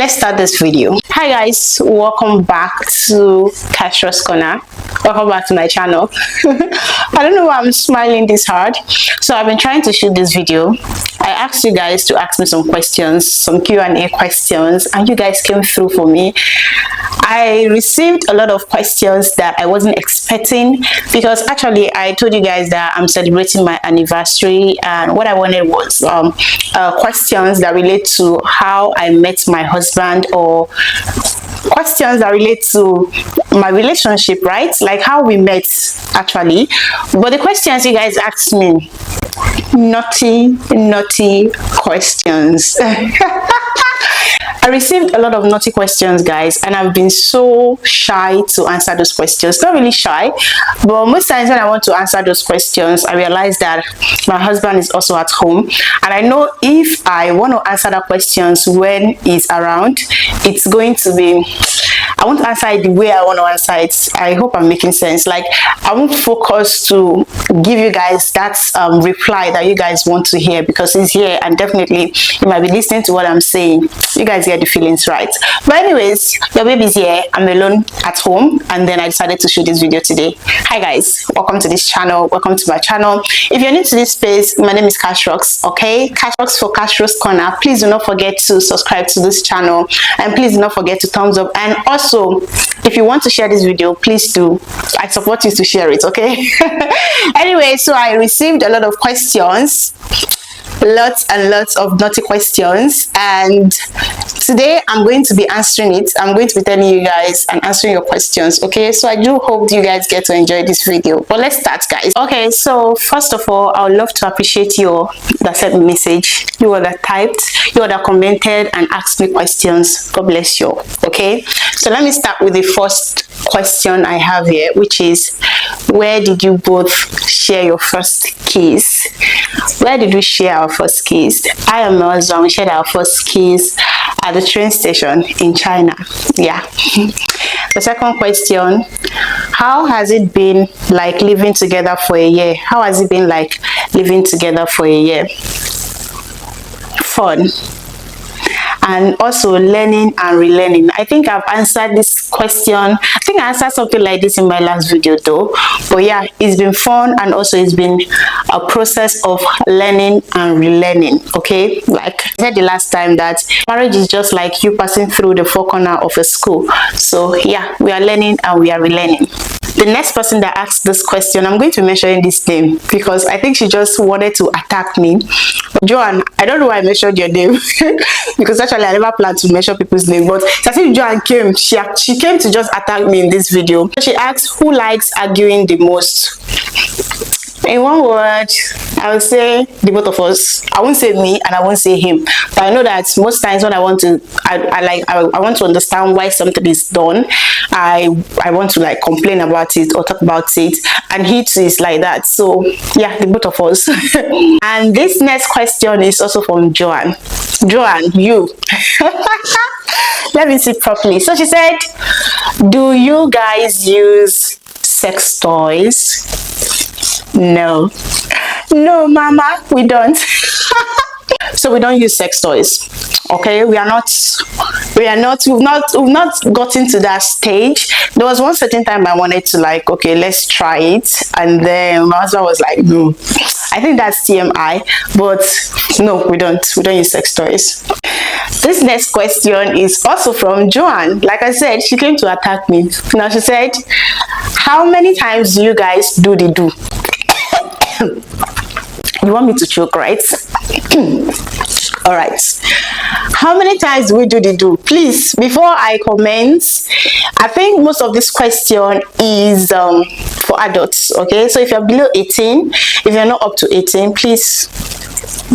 let's start this video. Hi guys, welcome back to Cashier's Corner. Welcome back to my channel. I don't know why I'm smiling this hard. So I've been trying to shoot this video. I asked you guys to ask me some questions, some Q&A questions, and you guys came through for me. I received a lot of questions that I wasn't expecting, because actually I told you guys that I'm celebrating my anniversary, and what I wanted was questions that relate to how I met my husband, or questions that relate to my relationship, right? Like how we met actually. But the questions you guys asked me, naughty questions. I received a lot of naughty questions, guys, and I've been so shy to answer those questions. Not really shy, but most times when I want to answer those questions, I realize that my husband is also at home, and I know if I want to answer the questions when he's around, it's going to be, I won't answer it the way I want to answer it. I hope I'm making sense. Like, I won't focus to give you guys that reply that you guys want to hear, because he's here and definitely you might be listening to what I'm saying. You guys get the feelings, right? But anyways, your baby's here, I'm alone at home, and then I decided to shoot this video today. Hi guys, welcome to this channel, welcome to my channel. If you're new to this space, my name is Cash Rocks, okay? Cash Rocks for Cashier's Corner. Please do not forget to subscribe to this channel, and please do not forget to thumbs up, and also if you want to share this video, please do. I support you to share it, okay? Anyway, so I received a lot of questions, lots and lots of naughty questions, and today I'm going to be answering it. I'm going to be telling you guys and answering your questions, okay? So I do hope you guys get to enjoy this video. But let's start, guys. Okay, so first of all, I would love to appreciate you that sent me a message, you all that typed, you all that commented and asked me questions. God bless you, okay? So let me start with the first question I have here, which is, where did you both share your first kiss? Where did we share our first kiss? I and my husband, we shared our first kiss at the train station in China. Yeah. The second question, how has it been like living together for a year? How has it been like living together for a year? Fun. And also learning and relearning. I think I've answered this question. I think I answered something like this in my last video though. But yeah, it's been fun, and also it's been a process of learning and relearning, okay? Like I said the last time, that marriage is just like you passing through the four corners of a school. So yeah, we are learning and we are relearning. The next person that asked this question, I'm going to be mentioning this name because I think she just wanted to attack me. Joanne, I don't know why I mentioned your name because actually I never planned to mention people's name, but I think Joanne came, she came to just attack me in this video. She asked, who likes arguing the most? In one word, I would say the both of us. I won't say me and I won't say him, but I know that most times when I want to, I want to understand why something is done, I want to like complain about it or talk about it, and he too is like that. So yeah, the both of us. And this next question is also from Joanne. Joanne, you. Let me see properly. So she said, do you guys use sex toys? No, mama, we don't. So we don't use sex toys, okay? We've not gotten to that stage. There was one certain time I wanted to like, okay, let's try it, and then my husband was like, no. I think that's TMI, but no, we don't use sex toys. This next question is also from Joanne. Like I said, she came to attack me. Now she said, how many times do you guys do the do? You want me to choke, right? All right. How many times do we do the do? Please, before I comment, I think most of this question is for adults, okay? So if you're below 18, if you're not up to 18, please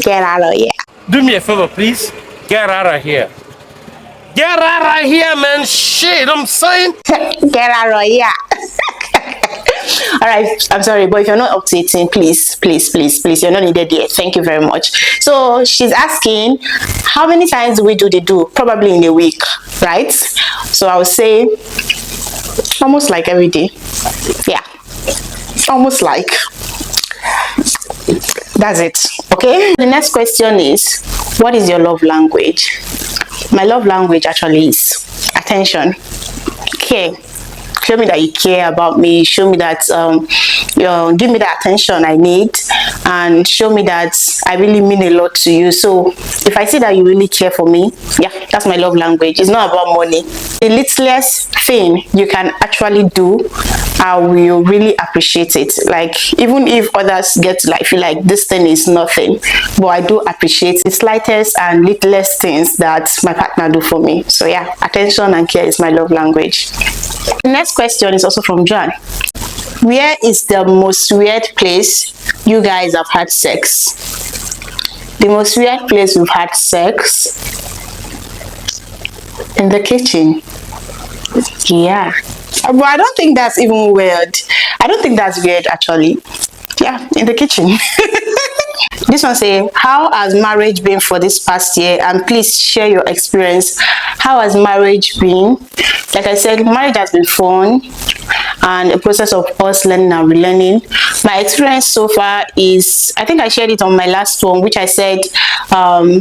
get out of here. Do me a favor, please. Get out of here. Get out of here, man. Shit, I'm saying. Get out of here. All right, I'm sorry, but if you're not up to 18, please, you're not needed yet. Thank you very much. So she's asking, how many times do we do the do? Probably in a week, right? So I would say almost like every day. Yeah, almost like. That's it. Okay, the next question is, what is your love language? my love language actually is attention, care. Show me that you care about me. Show me that give me the attention I need, and show me that I really mean a lot to you. So if I see that you really care for me, yeah, that's my love language. It's not about money. The littlest thing you can actually do, I will really appreciate it. Like, even if others get to like feel like this thing is nothing, but I do appreciate the slightest and littlest things that my partner do for me. So yeah, attention and care is my love language. The next question is also from John. Where is the most weird place you guys have had sex? The most weird place we've had sex? In the kitchen. Yeah. But I don't think that's even weird. I don't think that's weird actually. Yeah, in the kitchen. This one say, how has marriage been for this past year? And please share your experience. How has marriage been? Like I said, marriage has been fun and a process of us learning and relearning. My experience so far is, I think I shared it on my last one, which I said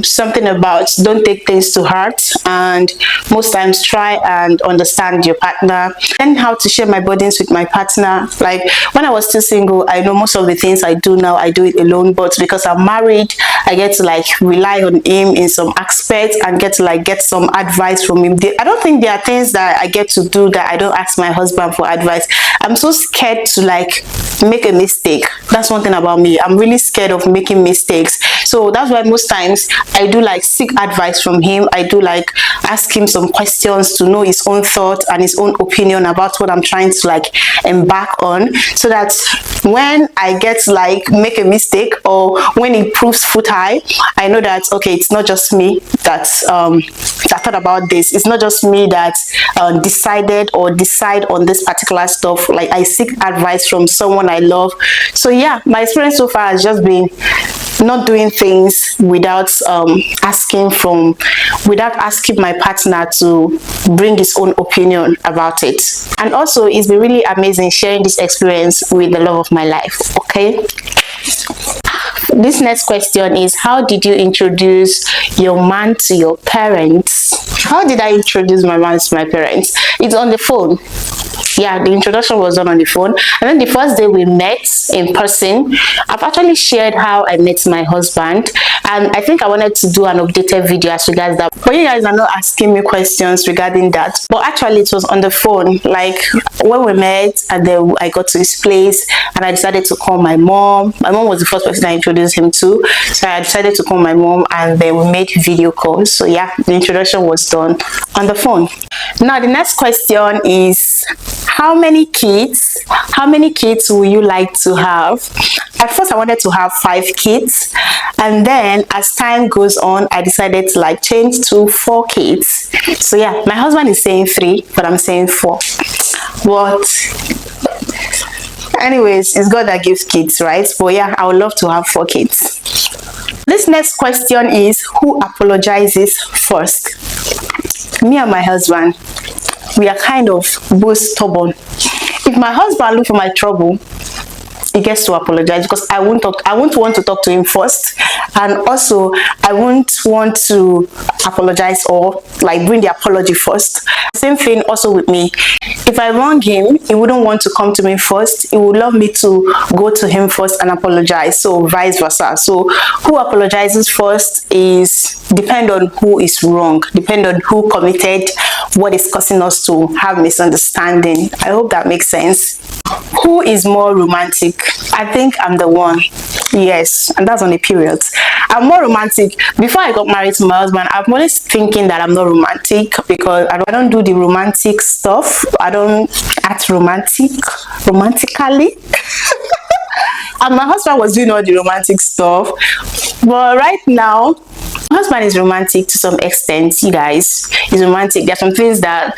something about don't take things to heart, and most times try and understand your partner, and how to share my burdens with my partner. Like when I was still single, I know most of the things I do now, I do it alone, but because I'm married, I get to like rely on him in some aspects and get to like get some advice from him. I don't think there are things that I get to do that I don't ask my husband for advice. I'm so scared to like make a mistake. That's one thing about me. I'm really scared of making mistakes. So that's why most times I do like seek advice from him. I do like ask him some questions to know his own thoughts and his own opinion about what I'm trying to like embark on, so that when I get to like make a mistake or when it proves futile, I know that okay, it's not just me that thought about this. It's not just me that decided or decide on this particular stuff. Like I seek advice from someone I love. So yeah, my experience so far has just been not doing things without asking my partner to bring his own opinion about it. And also it's been really amazing sharing this experience with the love of my life. Okay, this next question is, how did you introduce your man to your parents? How did I introduce my man to my parents? It's on the phone. Yeah, the introduction was done on the phone. And then the first day we met in person, I've actually shared how I met my husband, and I think I wanted to do an updated video as regards that, but you guys are not asking me questions regarding that. But actually it was on the phone, like when we met, and then I got to his place and I decided to call my mom. My mom was the first person I introduced him to, so I decided to call my mom and then we made video calls. So yeah, the introduction was done on the phone. Now the next question is, how many kids will you like to have? At first I wanted to have 5 kids, and then as time goes on I decided to like change to 4 kids. So yeah, my husband is saying 3, but I'm saying 4. But anyways, it's God that gives kids, right? But yeah, I would love to have 4 kids. This next question is, who apologizes first? Me and my husband, we are kind of both stubborn. If my husband look for my trouble, he gets to apologize, because I won't want to talk to him first, and also I won't want to apologize or like bring the apology first. Same thing also with me. If I wrong him, he wouldn't want to come to me first. He would love me to go to him first and apologize. So vice versa. So who apologizes first is depend on who is wrong, depend on who committed what is causing us to have misunderstanding. I hope that makes sense. Who is more romantic? I think I'm the one. Yes, and that's on the periods. I'm more romantic. Before I got married to my husband, I'm always thinking that I'm not romantic because I don't do the romantic stuff. I don't act romantically. And my husband was doing all the romantic stuff. But right now, my husband is romantic to some extent, you guys. is romantic. There are some things that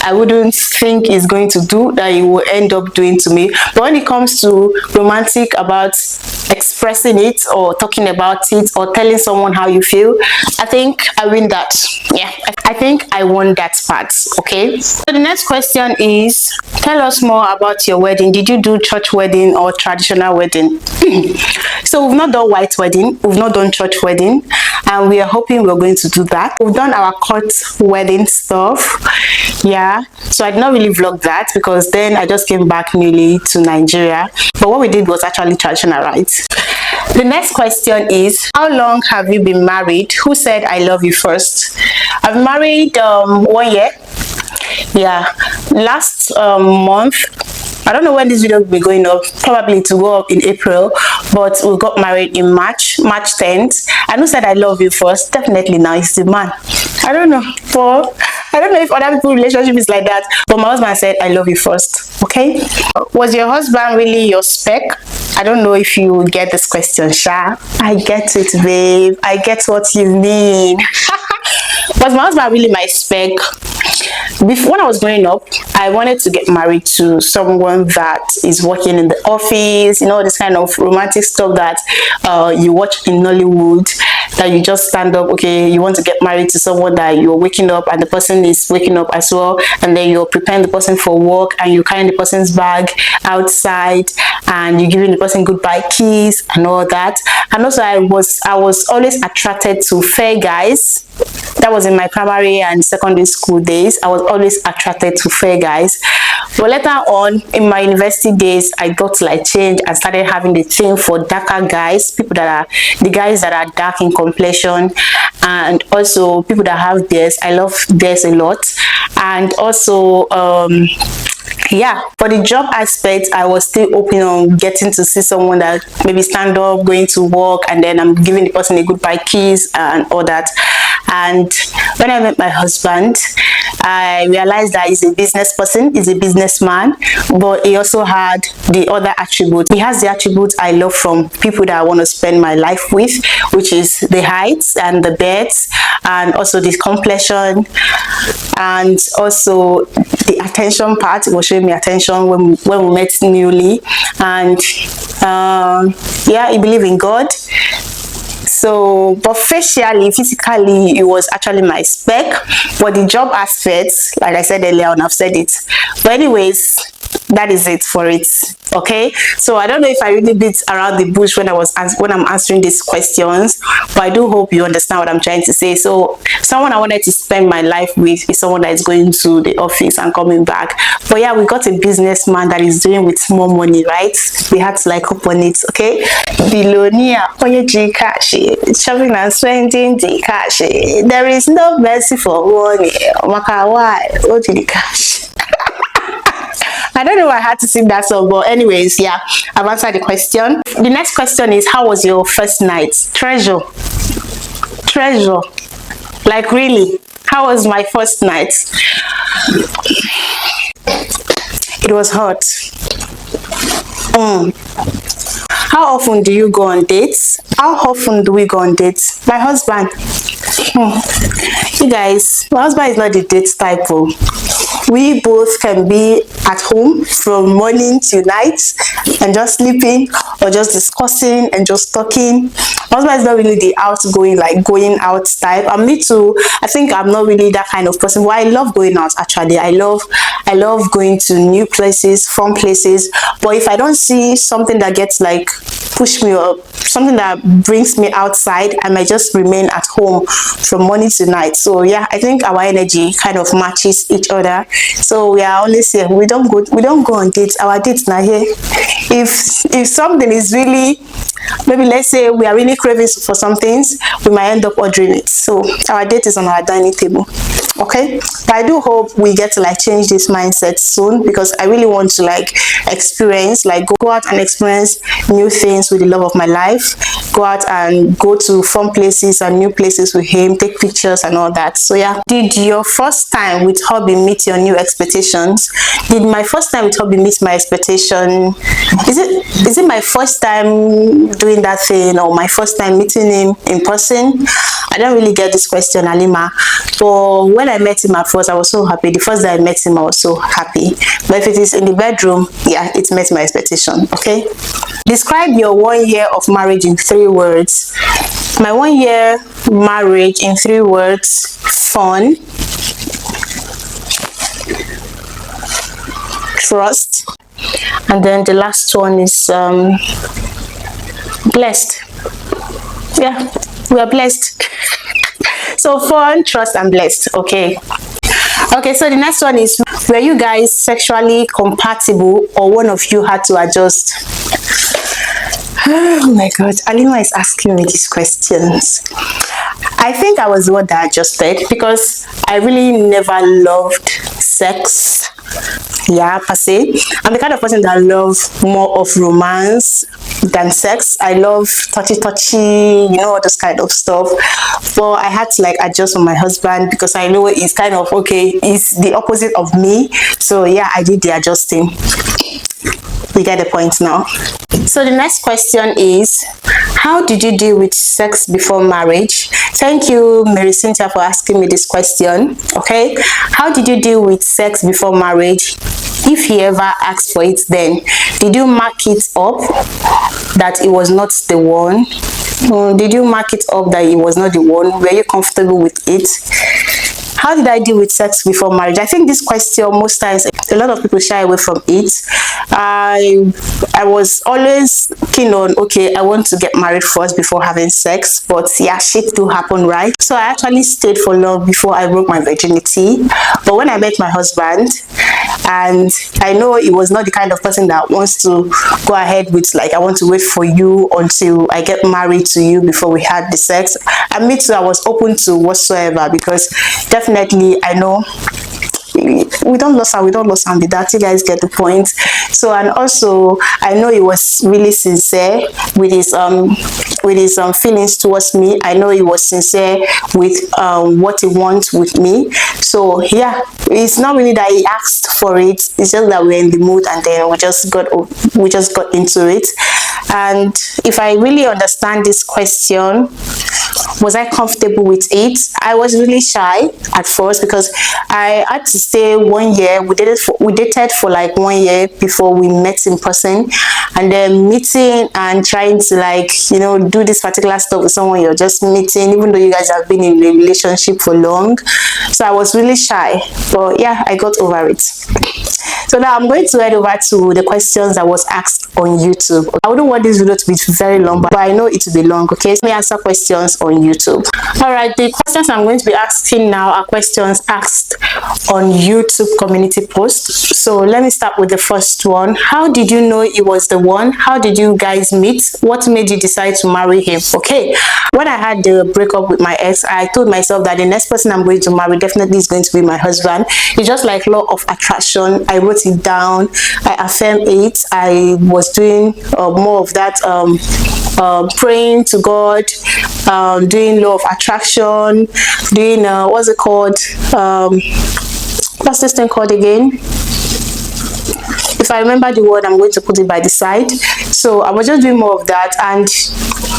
I wouldn't think is going to do that he will end up doing to me. But when it comes to romantic about expressing it or talking about it or telling someone how you feel, I think I win that. Yeah, I think I won that part. Okay, so the next question is, tell us more about your wedding. Did you do church wedding or traditional wedding? So we've not done white wedding, we've not done church wedding, and we are hoping we're going to do that. We've done our court wedding stuff. Yeah, so I did not really vlog that because then I just came back newly to Nigeria. But what we did was actually traditional, right? The next question is, how long have you been married? Who said I love you first? I've married 1 year. Yeah, last month. I don't know when this video will be going up, probably to go up in April, but we got married in March 10th. And who said I love you first? Definitely now it's the man. I don't know, but I don't know if other people's relationship is like that, but my husband said I love you first. Okay, was your husband really your spec? I don't know if you get this question, Sha. I get it, babe. I get what you mean. Was my husband really my spec? Before, when I was growing up, I wanted to get married to someone that is working in the office, you know, this kind of romantic stuff that you watch in Nollywood, that you just stand up, okay, you want to get married to someone that you're waking up and the person is waking up as well, and then you're preparing the person for work and you're carrying the person's bag outside and you're giving the person goodbye kiss and all that. And also I was always attracted to fair guys. That was in my primary and secondary school days. I was always attracted to fair guys. But later on in my university days, I got to like change and started having the thing for darker guys, people that are the guys that are dark in complexion, and also people that have beards. I love beards a lot. And also yeah, for the job aspect, I was still open on getting to see someone that maybe stand up, going to work, and then I'm giving the person a goodbye kiss and all that. And when I met my husband, I realized that he's a business person, he's a businessman, but he also had the other attributes. He has the attributes I love from people that I want to spend my life with, which is the height and the beards, and also the complexion, and also the attention part. It was showing me attention when we met newly. And yeah, he believed in God. So, but physically, it was actually my spec. But the job aspects, like I said earlier on, I've said it. But anyways, that is it for it. Okay, so I don't know if I really beat around the bush when I'm answering these questions, but I do hope you understand what I'm trying to say. So someone I wanted to spend my life with is someone that is going to the office and coming back. But yeah, we got a businessman that is doing with more money, right? We had to like hope on it. Okay, billionaire, shopping and spending the cash. There is no mercy for money. Why? What did the cash? I don't know why I had to sing that song, but anyways, yeah, I've answered the question. The next question is, how was your first night? Treasure. Like really, how was my first night? It was hot. How often do you go on dates? How often do we go on dates? My husband. You guys, my husband is not the date type. We both can be at home from morning to night and just sleeping or just discussing and just talking. My husband is not really the outgoing, like going out type. And me too, I think I'm not really that kind of person. But I love going out actually. I love going to new places, fun places. But if I don't see something that gets like push me up, something that brings me outside, I might just remain at home from morning to night. So yeah, I think our energy kind of matches each other. So we are always here. We don't go on dates. Our dates now here. If something is really, maybe let's say we are really craving for some things, we might end up ordering it. So our date is on our dining table. Okay, but I do hope we get to like change this mindset soon, because I really want to like experience, like go out and experience new things with the love of my life, go out and go to fun places and new places with him, take pictures and all that. So yeah, did your first time with hubby meet your new expectations? Did my first time with hubby meet my expectation? Is it my first time doing that thing, or my first time meeting him in person? I don't really get this question, Alima. But when when I met him at first, I was so happy. The first day I met him, I was so happy. But if it is in the bedroom, yeah, it met my expectation. Okay. Describe your 1 year of marriage in 3 words. My 1 year marriage in 3 words: fun, trust, and then the last one is blessed. Yeah, we are blessed. So fun, trust, and blessed. Okay. Okay, so the next one is, were you guys sexually compatible or one of you had to adjust? Oh my god, Alima is asking me these questions. I think I was the one that adjusted because I really never loved sex, yeah, per se. I'm the kind of person that loves more of romance than sex. I love touchy, you know, all this kind of stuff. But I had to like adjust on my husband because I know it's kind of okay, it's the opposite of me. So yeah, I did the adjusting. We get the point now. So the next question is, how did you deal with sex before marriage? Thank you, Mary Cynthia, for asking me this question. Okay, how did you deal with sex before marriage? If he ever asked for it, then did you mark it up that it was not the one? Did you mark it up that it was not the one? Were you comfortable with it? How did I deal with sex before marriage? I think this question, most times, a lot of people shy away from it. I was always keen on, okay, I want to get married first before having sex. But yeah, shit do happen, right? So I actually stayed for long before I broke my virginity. But when I met my husband, and I know he was not the kind of person that wants to go ahead with like, I want to wait for you until I get married to you before we had the sex. And me too, I was open to whatsoever, because definitely I know we don't lose her with that. You guys get the point. So, and also I know he was really sincere with his feelings towards me. I know he was sincere with what he wants with me. So yeah, it's not really that he asked for it, it's just that we're in the mood, and then we just got into it. And if I really understand this question, was I comfortable with it? I was really shy at first because I had to stay 1 year. We dated for like 1 year before we met in person, and then meeting and trying to like, you know, do this particular stuff with someone you're just meeting, even though you guys have been in a relationship for long. So I was really shy, but yeah, I got over it. So now I'm going to head over to the questions that was asked on YouTube. I wouldn't want this video to be very long, but I know it will be long. Okay, so let me answer questions on YouTube. All right, the questions I'm going to be asking now are questions asked on YouTube community posts. So let me start with the first one. How did you know it was the one? How did you guys meet? What made you decide to marry him? Okay, when I had the breakup with my ex, I told myself that the next person I'm going to marry definitely is going to be my husband. It's just like law of attraction. I wrote it down, I affirmed it. I was doing more of that, praying to God, doing law of attraction, doing what's it called, what's this thing called again? If I remember the word, I'm going to put it by the side. So I was just doing more of that, and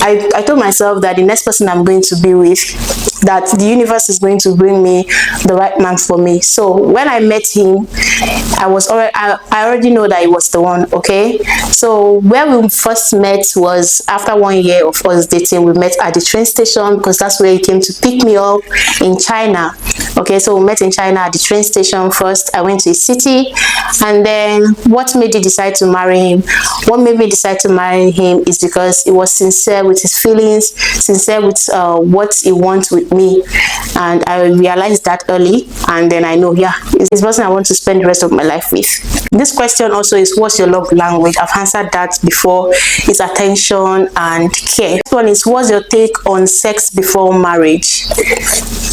I told myself that the next person I'm going to be with, that the universe is going to bring me the right man for me. So when I met him, I already know that it was the one. Okay, so where we first met was after 1 year of us dating. We met at the train station because that's where he came to pick me up in China. Okay, so we met in China at the train station first. I went to his city, and then what made you decide to marry him? What made me decide to marry him is because he was sincere with his feelings, sincere with what he wants with me, and I realized that early. And then I know, yeah, it's this person I want to spend the rest of my life with. This question also is, what's your love language? I've answered that before. It's attention and care. This one is, what's your take on sex before marriage?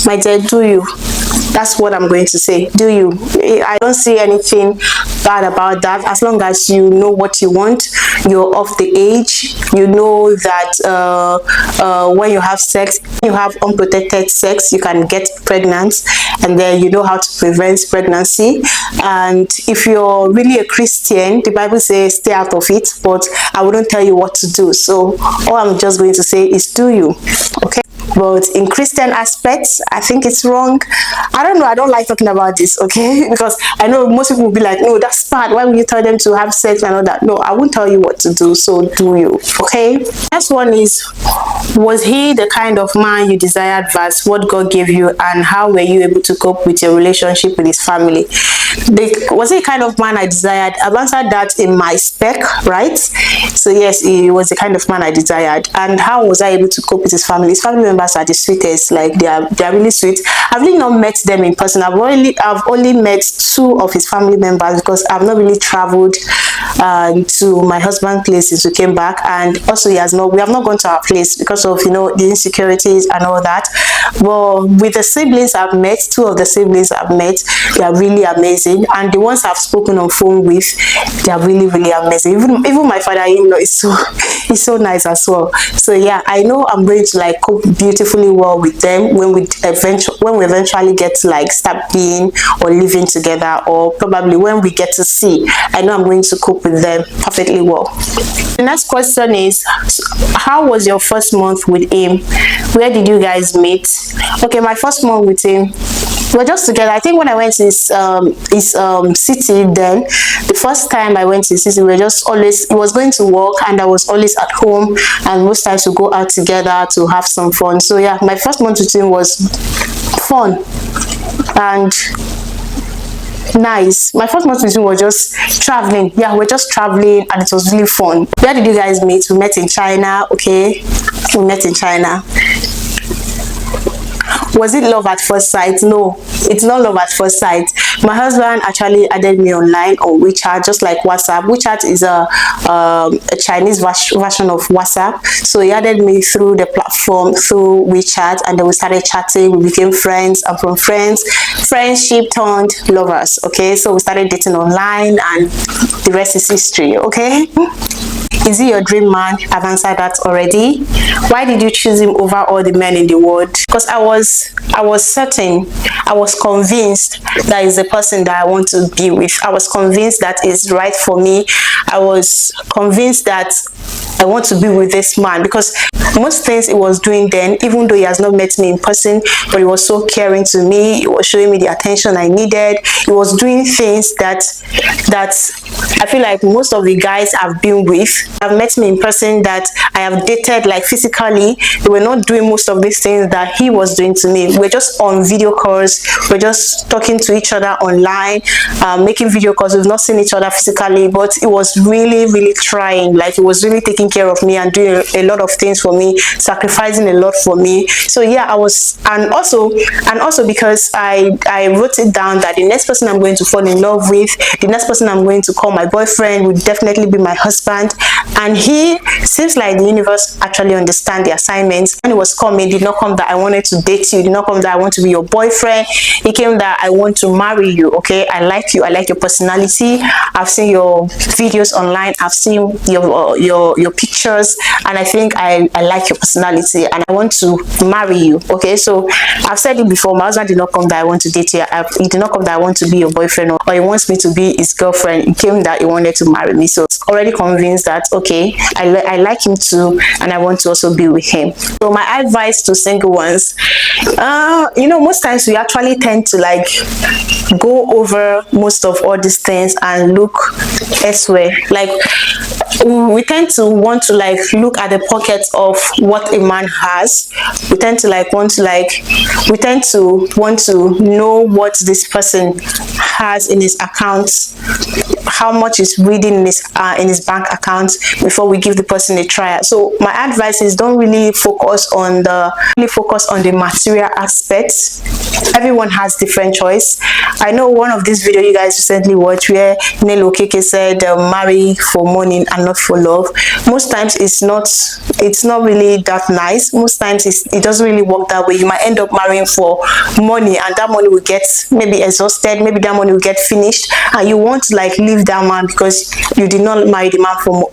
My dear, do you? That's what I'm going to say. Do you? I don't see anything bad about that, as long as you know what you want, you're of the age, you know that when you have sex, you have unprotected sex, you can get pregnant, and then you know how to prevent pregnancy. And if you're really a Christian, the Bible says stay out of it, but I wouldn't tell you what to do. So all I'm just going to say is, do you? Okay. but in Christian aspects, I think it's wrong. I don't know, I don't like talking about this, okay? Because I know most people will be like, no, that's bad, why would you tell them to have sex and all that? No, I won't tell you what to do, so do you, okay? Next one is, was he the kind of man you desired versus what God gave you, and how were you able to cope with your relationship with his family? Was he the kind of man I desired? I've answered that in my spec, right? So yes, he was the kind of man I desired. And how was I able to cope with his family? His family members are the sweetest, like they are really sweet. I've really not met them in person. I've only met 2 of his family members, because I've not really traveled to my husband's place since we came back, and also we have not gone to our place because of, you know, the insecurities and all that. But with the siblings I've met, 2 of the siblings I've met, they are really amazing, and the ones I've spoken on phone with, they are really amazing. Even my father-in-law is so nice as well. So yeah, I know I'm going to like cope beautifully well with them when we eventually get to like start being or living together, or probably when we get to see. I know I'm going to cope with them perfectly well. The next question is, how was your first month with him? Where did you guys meet? Okay, my first month with him, we were just together. I think when I went to his city, then the first time I went to his city, we were just always, he was going to work and I was always at home, and most times we go out together to have some fun. So yeah, my first month with him was fun and nice. My first month with him was just traveling. Yeah, we're just traveling and it was really fun. Where did you guys meet? We met in China. Okay, we met in China. Was it love at first sight? No, it's not love at first sight. My husband actually added me online on WeChat, just like WhatsApp. WeChat is a Chinese version of WhatsApp. So he added me through the platform, through WeChat, and then we started chatting. We became friends, and from friendship turned lovers. Okay, so we started dating online, and the rest is history. Okay. Is he your dream man? I've answered that already. Why did you choose him over all the men in the world? Because I was certain, I was convinced that is the person that I want to be with. I was convinced that is right for me. I was convinced that I want to be with this man, because most things he was doing then, even though he has not met me in person, but he was so caring to me. He was showing me the attention I needed. He was doing things that I feel like most of the guys I've been with have met me in person, that I have dated like physically. They were not doing most of these things that he was doing to me. We're just on video calls. We're just talking to each other online, making video calls. We've not seen each other physically, but it was really trying. Like, he was really taking care of me and doing a lot of things for me, sacrificing a lot for me. So yeah, I was, and also because I wrote it down that the next person I'm going to fall in love with, the next person I'm going to call my boyfriend, would definitely be my husband. And he seems like the universe actually understand the assignments. When it was coming, it did not come that I wanted to date you, it did not come that I want to be your boyfriend. It came that I want to marry you. Okay, I like you, I like your personality. I've seen your videos online, I've seen your pictures, and I think I like your personality, and I want to marry you. Okay, so I've said it before, my husband did not come that I want to date you. It did not come that I want to be your boyfriend, or he wants me to be his girlfriend. It came that he wanted to marry me. So it's already convinced that okay, I like him too, and I want to also be with him. So my advice to single ones, you know, most times we actually tend to like go over most of all these things and look elsewhere. Like, we tend to want to like look at the pockets of what a man has. We tend to want to know what this person has in his account, how much is reading in his bank account before we give the person a try. So my advice is, don't really focus on the material aspects. Everyone has different choice. I know one of these videos you guys recently watched where Nelo Keke said marry for money and not for love. Most times it's not really that nice. Most times it doesn't really work that way. You might end up marrying for money, and that money will get maybe exhausted, maybe that money will get finished, and you want to like leave that man because you did not marry the man for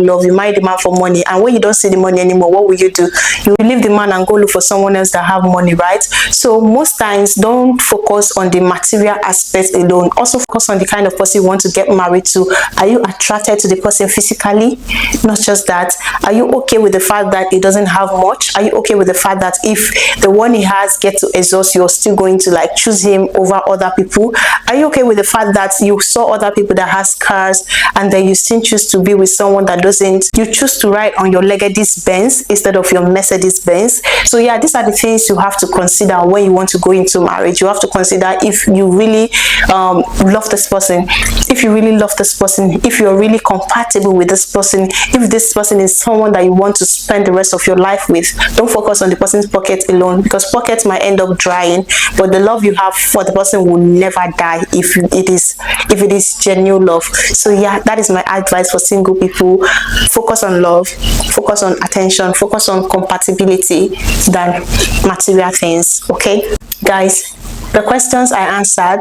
love. You married the man for money, and when you don't see the money anymore, what will you do? You will leave the man and go look for someone else that have money, right? So most times, don't focus on the material aspect alone. Also focus on the kind of person you want to get married to. Are you attracted to the person physically? physically? Not just that, are you okay with the fact that he doesn't have much? Are you okay with the fact that if the one he has get to exhaust, you're still going to like choose him over other people? Are you okay with the fact that you saw other people that has cars and then you still choose to be with someone that doesn't? You choose to ride on your Legacy Benz instead of your Mercedes Benz. So yeah, these are the things you have to consider when you want to go into marriage. You have to consider if you really love this person, if you really love this person, if you're really compatible with this person, if this person is someone that you want to spend the rest of your life with. Don't focus on the person's pocket alone, because pockets might end up drying, but the love you have for the person will never die if it is genuine love. So yeah, that is my advice for single people. Focus on love, focus on attention, focus on compatibility than material things. Okay guys, the questions I answered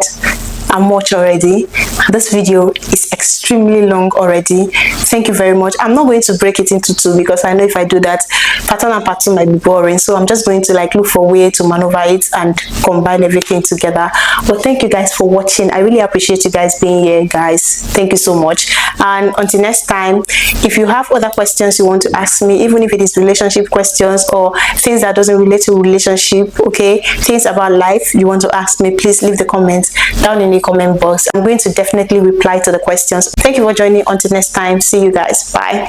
are much already. This video is extremely long already. Thank you very much. I'm not going to break it into two, because I know if I do that, part one and part two might be boring. So I'm just going to like look for a way to maneuver it and combine everything together. But thank you guys for watching. I really appreciate you guys being here, guys. Thank you so much. And until next time, if you have other questions you want to ask me, even if it is relationship questions or things that doesn't relate to relationship, okay, things about life you want to ask me, please leave the comments down in the comment box. I'm going to definitely reply to the questions. Thank you for joining. Until next time, see you guys. Bye.